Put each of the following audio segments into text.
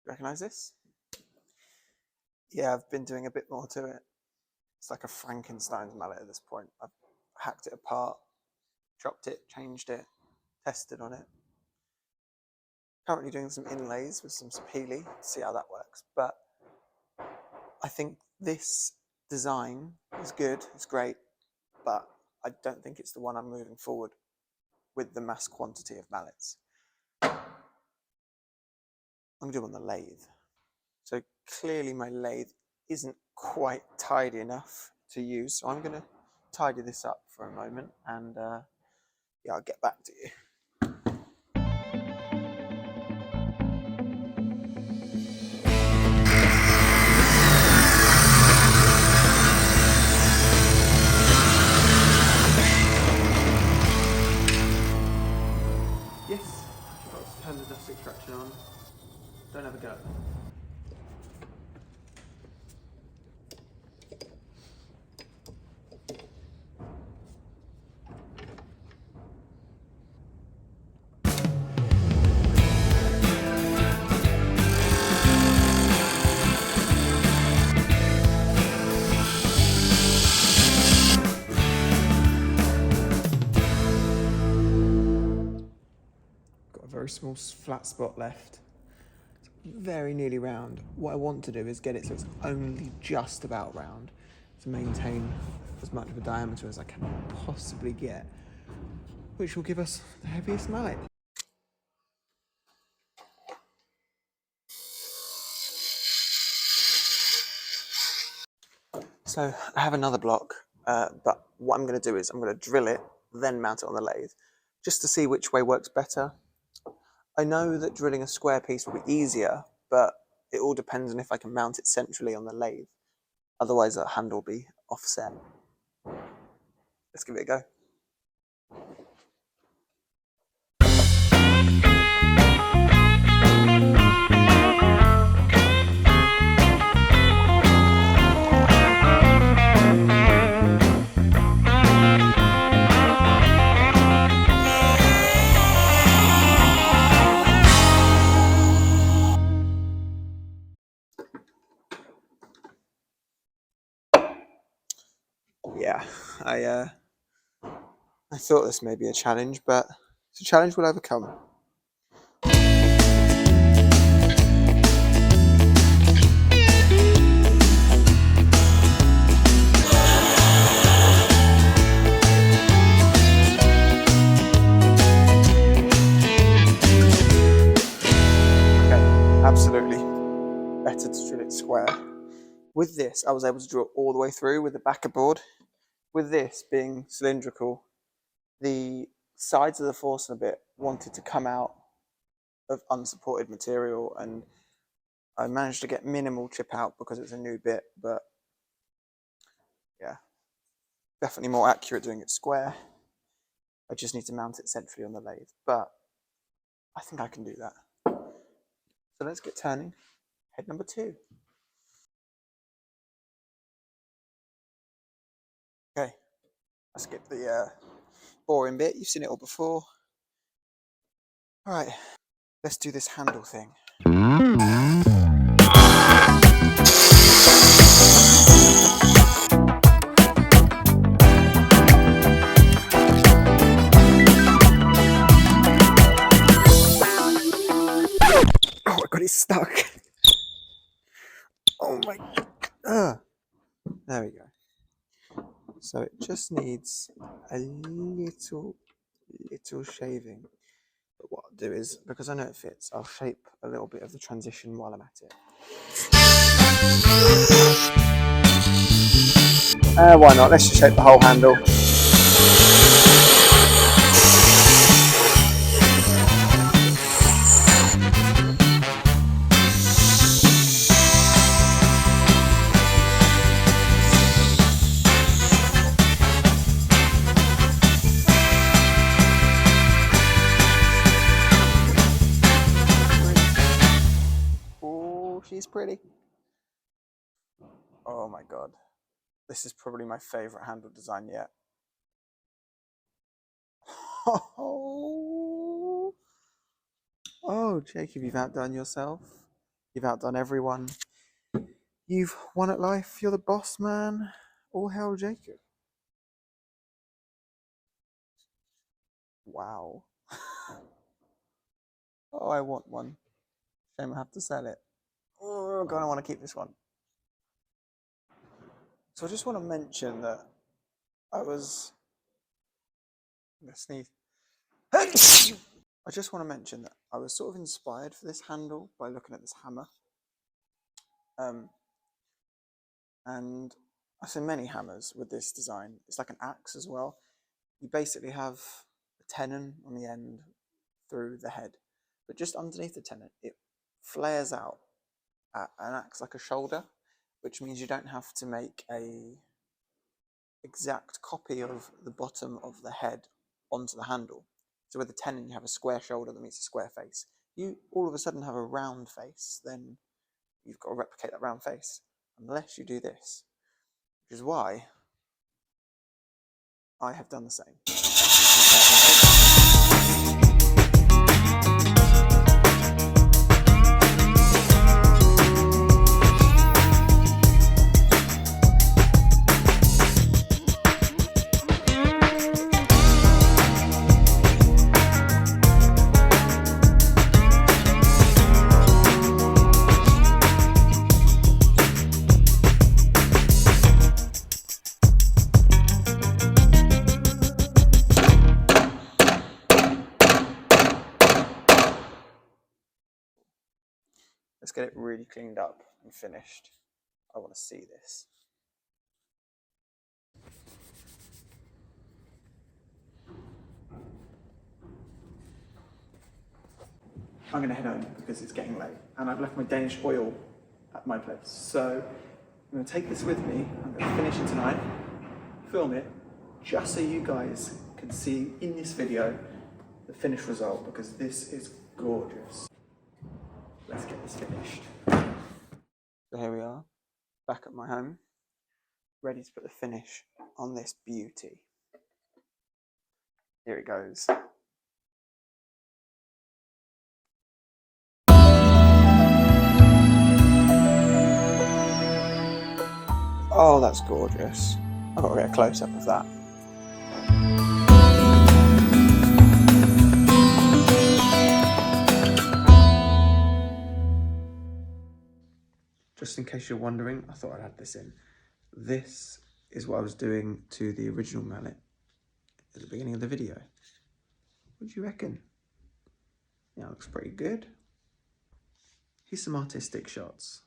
Recognize this? Yeah, I've been doing a bit more to it. It's like a Frankenstein's mallet at this point. I've hacked it apart, chopped it, changed it, tested on it. Currently doing some inlays with some sapele to see how that works. But I think this design is good, it's great, but I don't think it's the one I'm moving forward with the mass quantity of mallets. I'm going to do it on the lathe. So clearly my lathe isn't quite tidy enough to use, so I'm going to tidy this up for a moment and yeah, I'll get back to you. Yes, I've got to turn the dust extraction on. Don't have a go. Got a very small flat spot left. It's very nearly round. What I want to do is get it so it's only just about round to maintain as much of a diameter as I can possibly get, which will give us the heaviest mallet. So I have another block, but what I'm going to do is I'm going to drill it, then mount it on the lathe, just to see which way works better. I know that drilling a square piece will be easier, but it all depends on if I can mount it centrally on the lathe. Otherwise, the handle will be offset. Let's give it a go. Yeah, I thought this may be a challenge, but it's a challenge we'll overcome. Absolutely better to drill it square. With this, I was able to drill all the way through with the backer board. With this being cylindrical, the sides of the Forstner bit wanted to come out of unsupported material, and I managed to get minimal chip out because it's a new bit, but yeah, definitely more accurate doing it square. I just need to mount it centrally on the lathe, but I think I can do that. So let's get turning. Head number 2. Okay, I skipped the boring bit. You've seen it all before. All right, let's do this handle thing. Oh, I got it stuck. Oh my, there we go. So it just needs a little shaving. But what I'll do is, because I know it fits, I'll shape a little bit of the transition while I'm at it. Why not? Let's just shape the whole handle. She's pretty. Oh my god. This is probably my favorite handle design yet. Oh, Jacob, you've outdone yourself. You've outdone everyone. You've won at life. You're the boss man. All hail Jacob. Wow. Oh, I want one. Shame I have to sell it. Oh, God, I want to keep this one. So I just want to mention that I'm going to sneeze. I just want to mention that I was sort of inspired for this handle by looking at this hammer. And I've seen many hammers with this design. It's like an axe as well. You basically have a tenon on the end through the head, but just underneath the tenon, it flares out and acts like a shoulder, which means you don't have to make a exact copy of the bottom of the head onto the handle. So with the tenon, you have a square shoulder that meets a square face. You all of a sudden have a round face, then you've got to replicate that round face, unless you do this, which is why I have done the same. Let's get it really cleaned up and finished. I want to see this. I'm going to head home because it's getting late and I've left my Danish oil at my place. So I'm going to take this with me. I'm going to finish it tonight, film it, just so you guys can see in this video the finished result, because this is gorgeous. Let's get this finished. So here we are, back at my home, ready to put the finish on this beauty. Here it goes. Oh, that's gorgeous. I've got to get a close-up of that. Just in case you're wondering, I thought I'd add this in. This is what I was doing to the original mallet at the beginning of the video. What do you reckon? Yeah, it looks pretty good. Here's some artistic shots.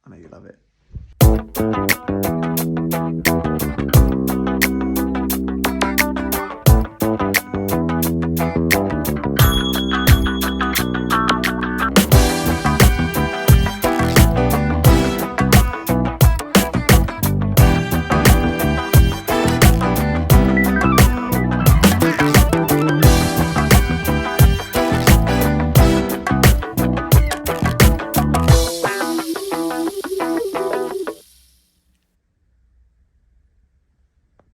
I know you love it.